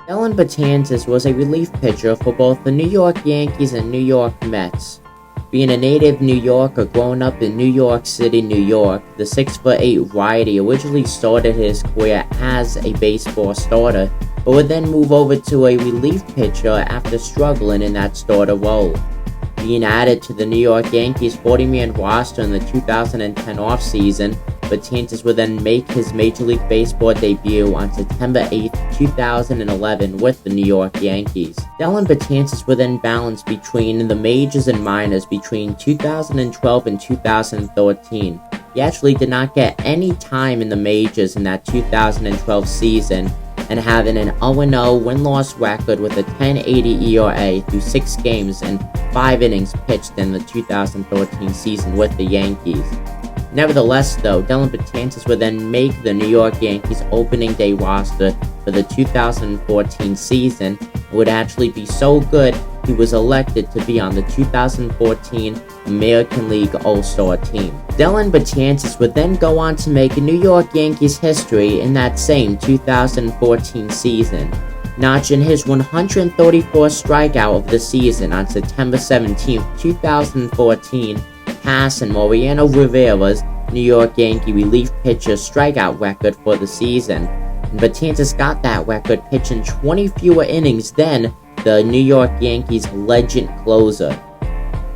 Dellin Betances was a relief pitcher for both the New York Yankees and New York Mets. Being a native New Yorker growing up in New York City, New York, the 6'8" righty originally started his career as a baseball starter, but would then move over to a relief pitcher after struggling in that starter role. Being added to the New York Yankees 40-man roster in the 2010 offseason, Betances would then make his Major League Baseball debut on September 8, 2011 with the New York Yankees. Dellin Betances would then balance between the majors and minors between 2012 and 2013. He actually did not get any time in the majors in that 2012 season, and having an 0-0 win-loss record with a 10.80 ERA through 6 games and 5 innings pitched in the 2013 season with the Yankees. Nevertheless, though, Dellin Betances would then make the New York Yankees opening day roster for the 2014 season and would actually be so good he was elected to be on the 2014 American League All-Star team. Dellin Betances would then go on to make New York Yankees history in that same 2014 season, notching his 134th strikeout of the season on September 17, 2014, passing Mariano Rivera's New York Yankee relief pitcher strikeout record for the season. And Betances got that record pitching 20 fewer innings than the New York Yankees legend closer.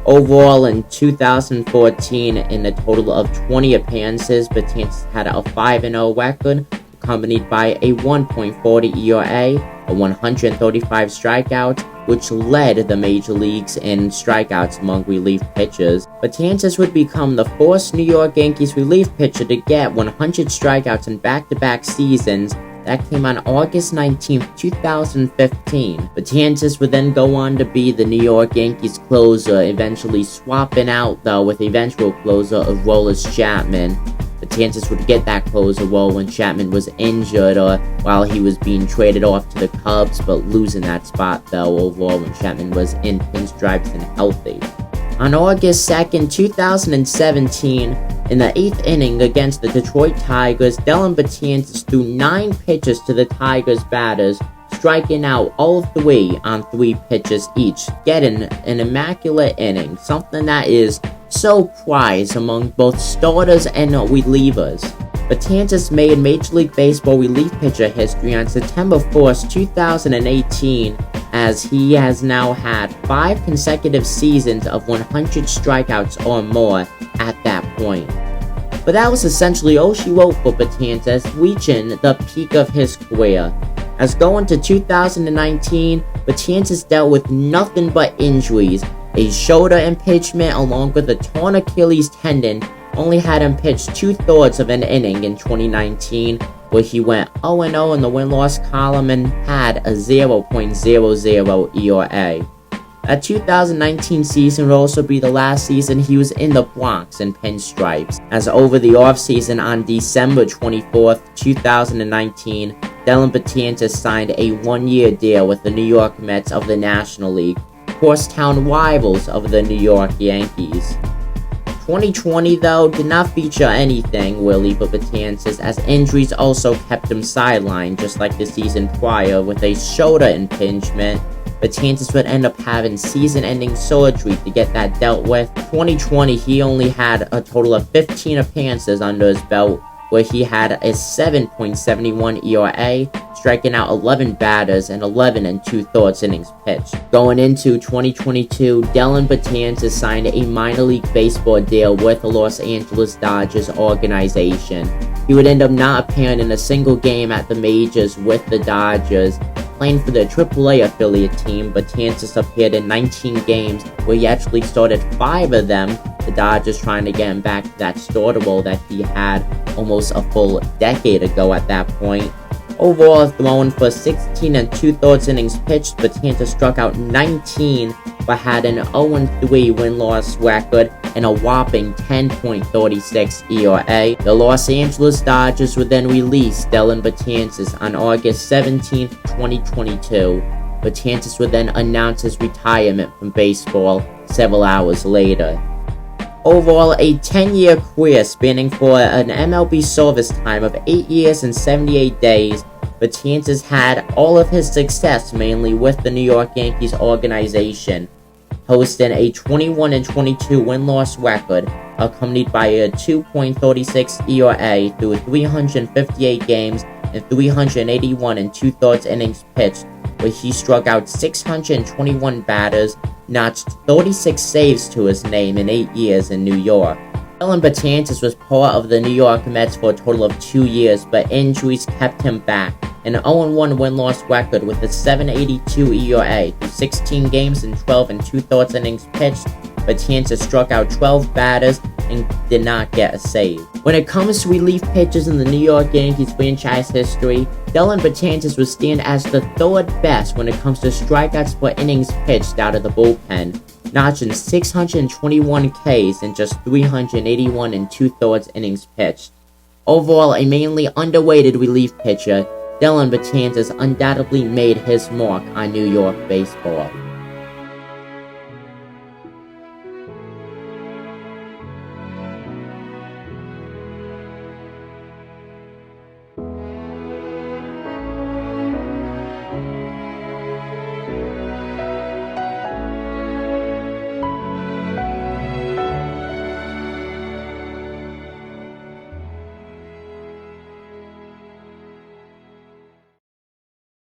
Overall, in 2014, in a total of 20 appearances, Betances had a 5-0 record, accompanied by a 1.40 ERA, a 135 strikeouts, which led the major leagues in strikeouts among relief pitchers. Betances would become the first New York Yankees relief pitcher to get 100 strikeouts in back-to-back seasons. That came on August 19, 2015. Betances would then go on to be the New York Yankees closer, eventually swapping out, though, with eventual closer Aroldis Chapman. Betances would get that closer role when Chapman was injured or while he was being traded off to the Cubs, but losing that spot, though, overall when Chapman was in pinstripes and healthy. On August 2, 2017, in the 8th inning against the Detroit Tigers, Dellin Betances threw 9 pitches to the Tigers batters, striking out all 3 on 3 pitches each, getting an immaculate inning, something that is so prized among both starters and relievers. Betances made Major League Baseball relief pitcher history on September 1st, 2018, as he has now had 5 consecutive seasons of 100 strikeouts or more at that point. But that was essentially all she wrote for Betances, reaching the peak of his career. As going to 2019, Betances dealt with nothing but injuries. A shoulder impingement along with a torn Achilles tendon only had him pitch 2/3 of an inning in 2019, where he went 0-0 in the win-loss column and had a 0.00 ERA. That 2019 season will also be the last season he was in the Bronx in pinstripes, as over the offseason on December 24th, 2019, Dellin Betances signed a 1-year deal with the New York Mets of the National League, crosstown rivals of the New York Yankees. 2020, though, did not feature anything really for Betances, as injuries also kept him sidelined, just like the season prior, with a shoulder impingement. Betances would end up having season-ending surgery to get that dealt with. 2020, he only had a total of 15 appearances under his belt, where he had a 7.71 ERA, striking out 11 batters and 11 2/3 innings pitched. Going into 2022, Dellin Betances signed a minor league baseball deal with the Los Angeles Dodgers organization. He would end up not appearing in a single game at the majors with the Dodgers. Playing for the AAA affiliate team, Betances appeared in 19 games, where he actually started 5 of them, the Dodgers trying to get him back to that starter role that he had almost a full decade ago at that point. Overall, throwing for 16 2/3 innings pitched, Betances struck out 19, but had an 0-3 win-loss record and a whopping 10.36 ERA. The Los Angeles Dodgers would then release Dellin Betances on August 17, 2022. Betances would then announce his retirement from baseball several hours later. Overall, a 10-year career spanning for an MLB service time of 8 years and 78 days, Betances had all of his success mainly with the New York Yankees organization, hosting a 21-22 win-loss record, accompanied by a 2.36 ERA through 358 games and 381 and 2/3 innings pitched, where he struck out 621 batters, notched 36 saves to his name in 8 years in New York. Dellin Betances was part of the New York Mets for a total of 2 years, but injuries kept him back. An 0-1 win-loss record with a 7.82 ERA through 16 games and 12 and 2/3 innings pitched, Betances struck out 12 batters and did not get a save. When it comes to relief pitchers in the New York Yankees franchise history, Dellin Betances would stand as the third best when it comes to strikeouts per innings pitched out of the bullpen, notching 621 Ks in just 381 and 2/3 innings pitched. Overall, a mainly underrated relief pitcher, Dellin Betances undoubtedly made his mark on New York baseball.